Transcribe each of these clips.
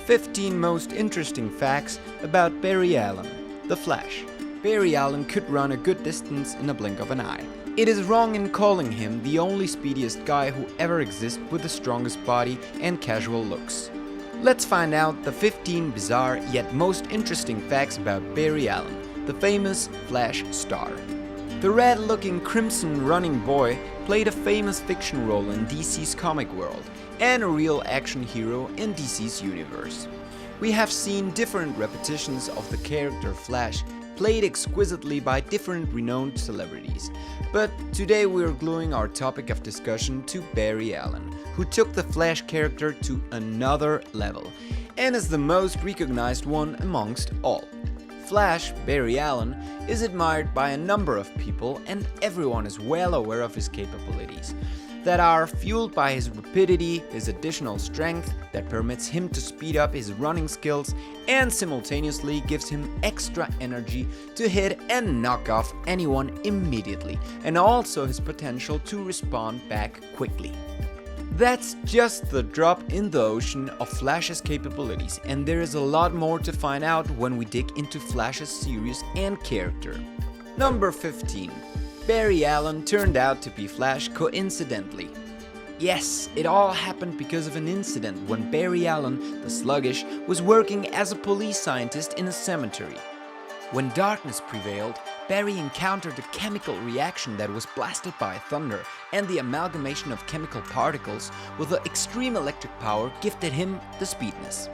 15 most interesting facts about Barry Allen, the Flash. Barry Allen could run a good distance in a blink of an eye. It is wrong in calling him the only speediest guy who ever exists with the strongest body and casual looks. Let's find out the 15 bizarre yet most interesting facts about Barry Allen, the famous Flash star. The red-looking crimson running boy played a famous fiction role in DC's comic world and a real action hero in DC's universe. We have seen different repetitions of the character Flash played exquisitely by different renowned celebrities, but today we are gluing our topic of discussion to Barry Allen, who took the Flash character to another level and is the most recognized one amongst all. Flash, Barry Allen, is admired by a number of people and everyone is well aware of his capabilities that are fueled by his rapidity, his additional strength that permits him to speed up his running skills and simultaneously gives him extra energy to hit and knock off anyone immediately, and also his potential to respond back quickly. That's just the drop in the ocean of Flash's capabilities, and there is a lot more to find out when we dig into Flash's series and character. Number 15. Barry Allen turned out to be Flash coincidentally. Yes, it all happened because of an incident when Barry Allen, the Sluggish, was working as a police scientist in a cemetery. When darkness prevailed, Barry encountered a chemical reaction that was blasted by thunder, and the amalgamation of chemical particles with the extreme electric power gifted him the Speediness.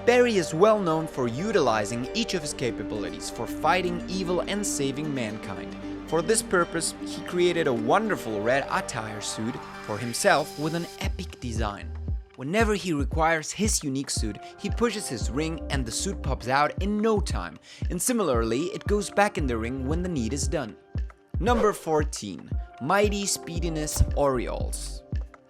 Barry is well known for utilizing each of his capabilities for fighting evil and saving mankind. For this purpose, he created a wonderful red attire suit for himself with an epic design. Whenever he requires his unique suit, he pushes his ring and the suit pops out in no time, and similarly it goes back in the ring when the need is done. Number 14. Mighty Speediness Orioles.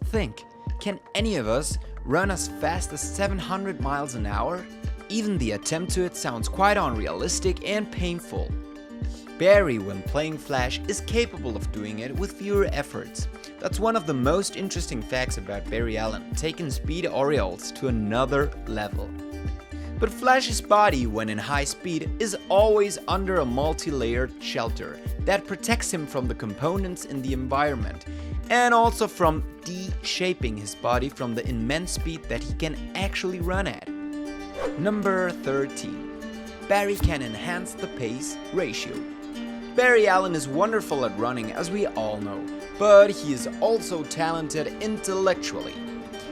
Think, can any of us run as fast as 700 miles an hour? Even the attempt to it sounds quite unrealistic and painful. Barry, when playing Flash, is capable of doing it with fewer efforts. That's one of the most interesting facts about Barry Allen, taking Speed Orioles to another level. But Flash's body, when in high speed, is always under a multi-layered shelter that protects him from the components in the environment, and also from de-shaping his body from the immense speed that he can actually run at. Number 13. Barry can enhance the pace ratio. Barry Allen is wonderful at running, as we all know, but he is also talented intellectually.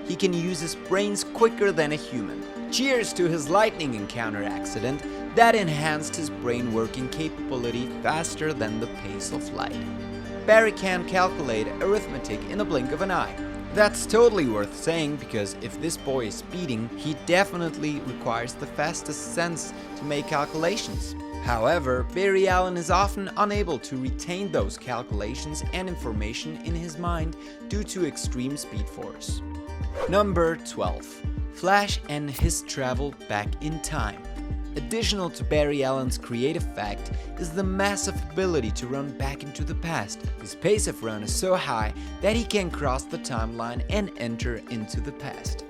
He can use his brains quicker than a human. Cheers to his lightning encounter accident that enhanced his brain working capability faster than the pace of light. Barry can calculate arithmetic in a blink of an eye. That's totally worth saying, because if this boy is speeding, he definitely requires the fastest sense to make calculations. However, Barry Allen is often unable to retain those calculations and information in his mind due to extreme speed force. Number 12. Flash and his travel back in time. Additional to Barry Allen's creative fact is the massive ability to run back into the past. His pace of run is so high that he can cross the timeline and enter into the past.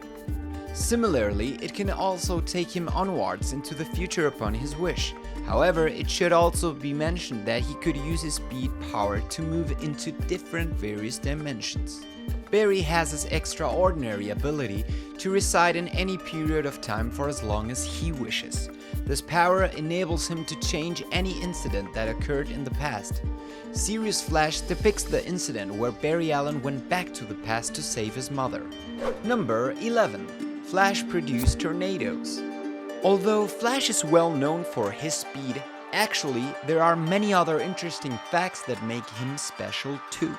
Similarly, it can also take him onwards into the future upon his wish. However, it should also be mentioned that he could use his speed power to move into different various dimensions. Barry has this extraordinary ability to reside in any period of time for as long as he wishes. This power enables him to change any incident that occurred in the past. Series Flash depicts the incident where Barry Allen went back to the past to save his mother. Number 11. Flash produced tornadoes. Although Flash is well known for his speed, actually there are many other interesting facts that make him special too.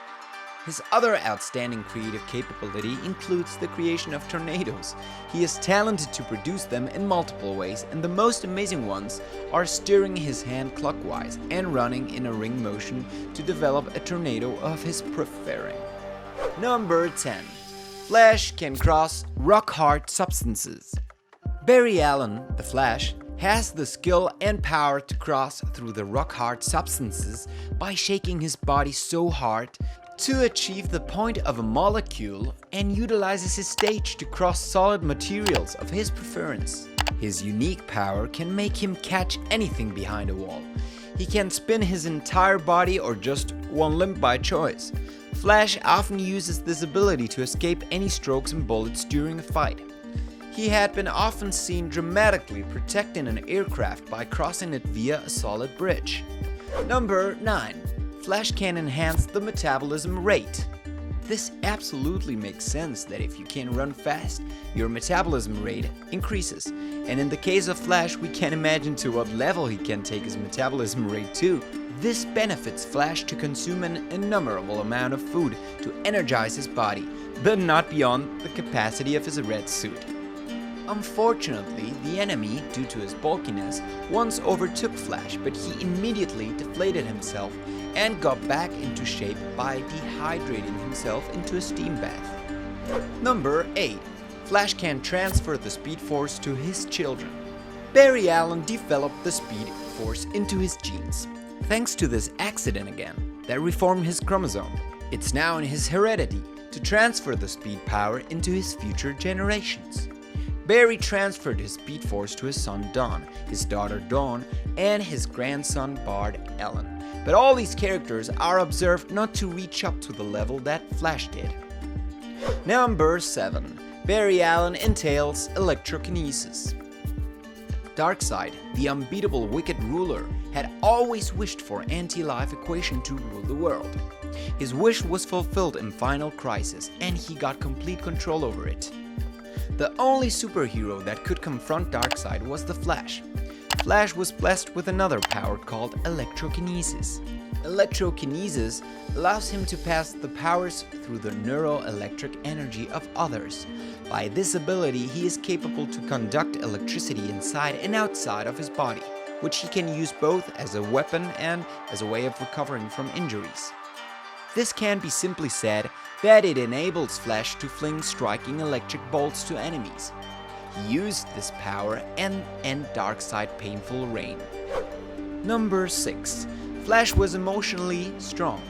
His other outstanding creative capability includes the creation of tornadoes. He is talented to produce them in multiple ways, and the most amazing ones are steering his hand clockwise and running in a ring motion to develop a tornado of his preferring. Number 10. Flash can cross rock-hard substances. Barry Allen, the Flash, has the skill and power to cross through the rock-hard substances by shaking his body so hard to achieve the point of a molecule and utilizes his stage to cross solid materials of his preference. His unique power can make him catch anything behind a wall. He can spin his entire body or just one limb by choice. Flash often uses this ability to escape any strokes and bullets during a fight. He had been often seen dramatically protecting an aircraft by crossing it via a solid bridge. Number 9. Flash can enhance the metabolism rate. This absolutely makes sense that if you can run fast, your metabolism rate increases. And in the case of Flash, we can imagine to what level he can take his metabolism rate to. This benefits Flash to consume an innumerable amount of food to energize his body, but not beyond the capacity of his red suit. Unfortunately, the enemy, due to his bulkiness, once overtook Flash, but he immediately deflated himself and got back into shape by dehydrating himself into a steam bath. Number 8. Flash can transfer the Speed Force to his children. Barry Allen developed the Speed Force into his genes. Thanks to this accident again, that reformed his chromosome. It's now in his heredity to transfer the speed power into his future generations. Barry transferred his Speed Force to his son Don, his daughter Dawn, and his grandson Bard Allen. But all these characters are observed not to reach up to the level that Flash did. Number 7. Barry Allen entails Electrokinesis. Darkseid, the unbeatable wicked ruler, had always wished for anti-life equation to rule the world. His wish was fulfilled in Final Crisis, and he got complete control over it. The only superhero that could confront Darkseid was the Flash. Flash was blessed with another power called Electrokinesis. Electrokinesis allows him to pass the powers through the neuroelectric energy of others. By this ability, he is capable to conduct electricity inside and outside of his body, which he can use both as a weapon and as a way of recovering from injuries. This can be simply said that it enables Flash to fling striking electric bolts to enemies. He used this power and end Darkseid's painful reign. Number 6. Flash was emotionally strong.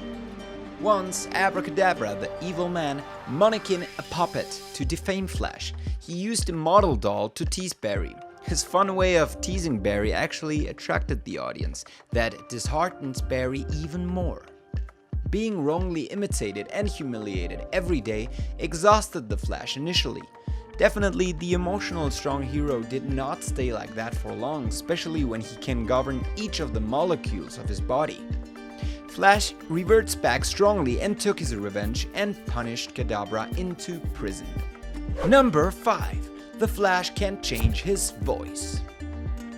Once, Abracadabra, the evil man, mannequin a puppet to defame Flash. He used a model doll to tease Barry. His fun way of teasing Barry actually attracted the audience, that disheartens Barry even more. Being wrongly imitated and humiliated every day exhausted the Flash initially. Definitely, the emotional strong hero did not stay like that for long, especially when he can govern each of the molecules of his body. Flash reverts back strongly and took his revenge and punished Kadabra into prison. Number 5. The Flash can change his voice.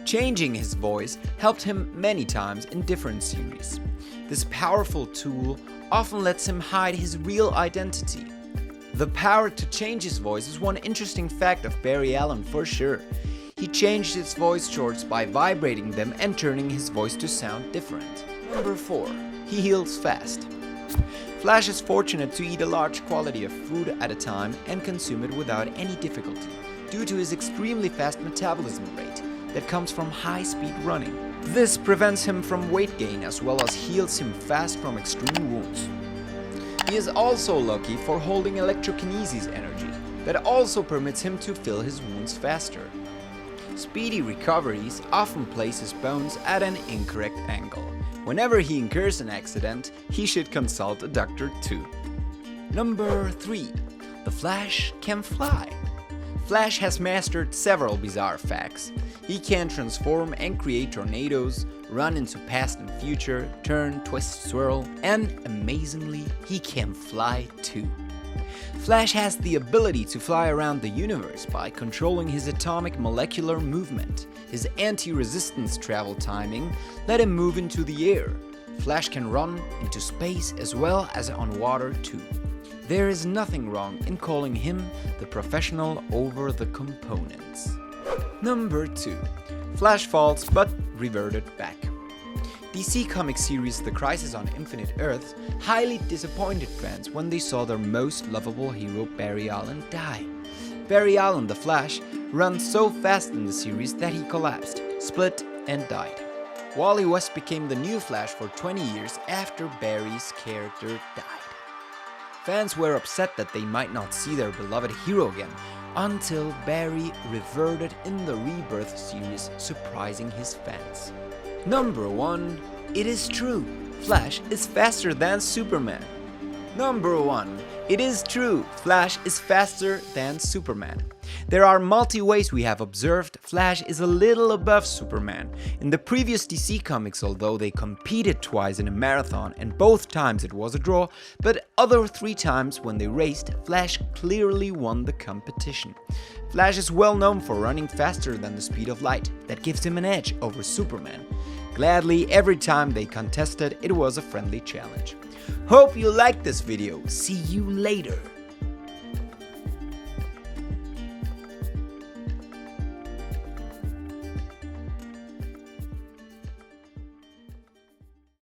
Changing his voice helped him many times in different series. This powerful tool often lets him hide his real identity. The power to change his voice is one interesting fact of Barry Allen for sure. He changed his voice chords by vibrating them and turning his voice to sound different. Number 4. He heals fast. Flash is fortunate to eat a large quantity of food at a time and consume it without any difficulty, due to his extremely fast metabolism rate that comes from high-speed running. This prevents him from weight gain as well as heals him fast from extreme wounds. He is also lucky for holding Electrokinesis energy that also permits him to fill his wounds faster. Speedy recoveries often place his bones at an incorrect angle. Whenever he incurs an accident, he should consult a doctor too. Number 3. The Flash can fly. Flash has mastered several bizarre facts. He can transform and create tornadoes, run into past and future, turn, twist, swirl, and amazingly, he can fly too. Flash has the ability to fly around the universe by controlling his atomic molecular movement. His anti-resistance travel timing let him move into the air. Flash can run into space as well as on water too. There is nothing wrong in calling him the professional over the components. Number 2. Flash falls but reverted back. DC comic series The Crisis on Infinite Earths highly disappointed fans when they saw their most lovable hero Barry Allen die. Barry Allen, the Flash, ran so fast in the series that he collapsed, split, and died. Wally West became the new Flash for 20 years after Barry's character died. Fans were upset that they might not see their beloved hero again, until Barry reverted in the Rebirth series, surprising his fans. Number 1. It is true, Flash is faster than Superman. Number 1. It is true, Flash is faster than Superman. There are multi ways we have observed Flash is a little above Superman. In the previous DC comics, although they competed twice in a marathon and both times it was a draw, but other 3 times when they raced, Flash clearly won the competition. Flash is well known for running faster than the speed of light. That gives him an edge over Superman. Gladly, every time they contested, it was a friendly challenge. Hope you liked this video. See you later.